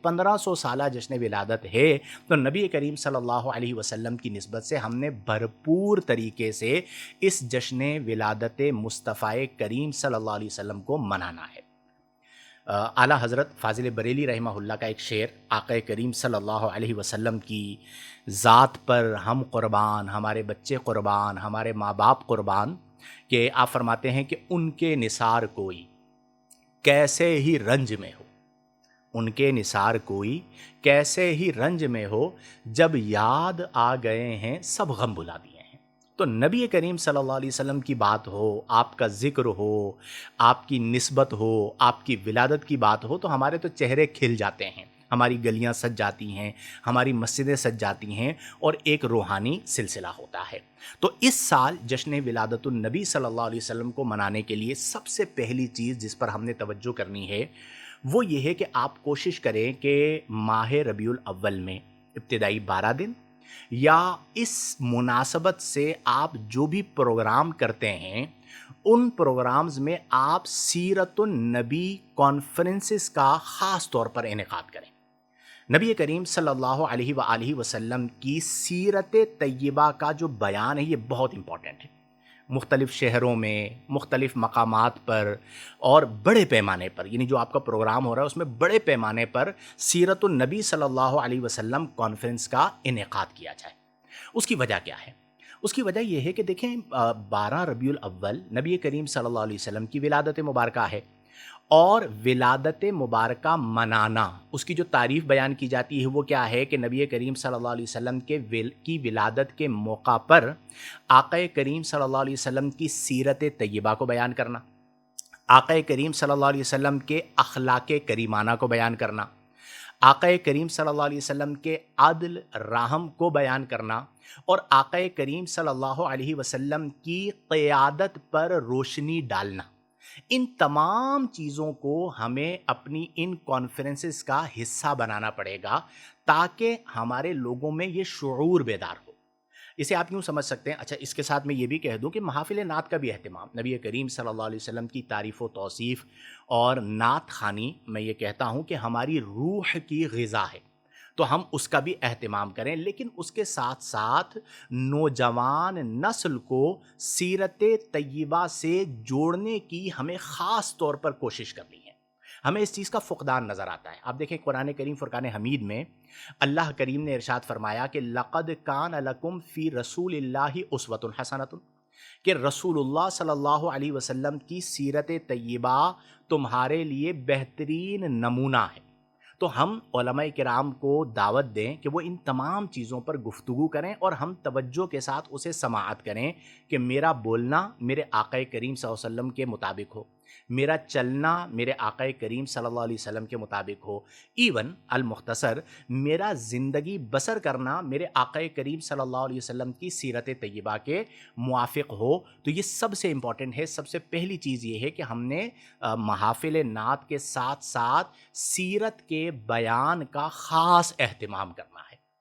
1500 سالہ جشن ولادت ہے، تو نبی کریم صلی اللہ علیہ وسلم کی نسبت سے ہم نے بھرپور طریقے سے اس جشن ولادت مصطفی کریم صلی اللہ علیہ وسلم کو منانا ہے۔ اعلیٰ حضرت فاضل بریلی رحمہ اللہ کا ایک شعر، آقا کریم صلی اللہ علیہ وسلم کی ذات پر ہم قربان، ہمارے بچے قربان، ہمارے ماں باپ قربان، کہ آپ فرماتے ہیں کہ ان کے نثار کوئی کیسے ہی رنج میں ہو، ان کے نثار کوئی کیسے ہی رنج میں ہو، جب یاد آ گئے ہیں سب غم بھلا دیے ہیں۔ تو نبی کریم صلی اللہ علیہ وسلم کی بات ہو، آپ کا ذکر ہو، آپ کی نسبت ہو، آپ کی ولادت کی بات ہو، تو ہمارے تو چہرے کھل جاتے ہیں، ہماری گلیاں سج جاتی ہیں، ہماری مسجدیں سج جاتی ہیں، اور ایک روحانی سلسلہ ہوتا ہے۔ تو اس سال جشن ولادت النبی صلی اللہ علیہ وسلم کو منانے کے لیے سب سے پہلی چیز جس پر ہم نے توجہ کرنی ہے وہ یہ ہے کہ آپ کوشش کریں کہ ماہ ربیع الاول میں ابتدائی 12 دن یا اس مناسبت سے آپ جو بھی پروگرام کرتے ہیں ان پروگرامز میں آپ سیرت النبی کانفرنسز کا خاص طور پر انعقاد کریں۔ نبی کریم صلی اللہ علیہ وآلہ وسلم کی سیرت طیبہ کا جو بیان ہے یہ بہت امپورٹنٹ ہے۔ مختلف شہروں میں، مختلف مقامات پر اور بڑے پیمانے پر، یعنی جو آپ کا پروگرام ہو رہا ہے اس میں بڑے پیمانے پر سیرت النبی صلی اللہ علیہ وسلم کانفرنس کا انعقاد کیا جائے۔ اس کی وجہ کیا ہے؟ اس کی وجہ یہ ہے کہ دیکھیں 12 ربیع الاول نبی کریم صلی اللہ علیہ وسلم کی ولادت مبارکہ ہے، اور ولادت مبارکہ منانا، اس کی جو تعریف بیان کی جاتی ہے وہ کیا ہے کہ نبی کریم صلی اللہ علیہ وسلم کی ولادت کے موقع پر آقا کریم صلی اللہ علیہ وسلم کی سیرت طیبہ کو بیان کرنا، آقا کریم صلی اللہ علیہ وسلم کے اخلاق کریمانہ کو بیان کرنا، آقا کریم صلی اللہ علیہ وسلم کے عدل رحم کو بیان کرنا، اور آقا کریم صلی اللہ علیہ وسلم کی قیادت پر روشنی ڈالنا۔ ان تمام چیزوں کو ہمیں اپنی ان کانفرنسز کا حصہ بنانا پڑے گا تاکہ ہمارے لوگوں میں یہ شعور بیدار ہو۔ اسے آپ یوں سمجھ سکتے ہیں، اچھا اس کے ساتھ میں یہ بھی کہہ دوں کہ محافل نعت کا بھی اہتمام، نبی کریم صلی اللہ علیہ وسلم کی تعریف و توصیف اور نعت خوانی، میں یہ کہتا ہوں کہ ہماری روح کی غذا ہے، تو ہم اس کا بھی اہتمام کریں، لیکن اس کے ساتھ ساتھ نوجوان نسل کو سیرت طیبہ سے جوڑنے کی ہمیں خاص طور پر کوشش کرنی ہے۔ ہمیں اس چیز کا فقدان نظر آتا ہے۔ آپ دیکھیں قرآن کریم فرقان حمید میں اللہ کریم نے ارشاد فرمایا کہ لَقَدْ كَانَ لَكُمْ فِي رَسُولِ اللَّهِ أُسْوَةٌ حَسَنَةٌ، کہ رسول اللہ صلی اللہ علیہ وسلم کی سیرت طیبہ تمہارے لیے بہترین نمونہ ہے۔ تو ہم علماء کرام کو دعوت دیں کہ وہ ان تمام چیزوں پر گفتگو کریں اور ہم توجہ کے ساتھ اسے سماعت کریں کہ میرا بولنا میرے آقا کریم صلی اللہ علیہ وسلم کے مطابق ہو، میرا چلنا میرے آقا کریم صلی اللہ علیہ وسلم کے مطابق ہو، ایون المختصر میرا زندگی بسر کرنا میرے آقا کریم صلی اللہ علیہ وسلم کی سیرت طیبہ کے موافق ہو۔ تو یہ سب سے امپورٹنٹ ہے۔ سب سے پہلی چیز یہ ہے کہ ہم نے محافل نعت کے ساتھ ساتھ سیرت کے بیان کا خاص اہتمام کرنا ہے۔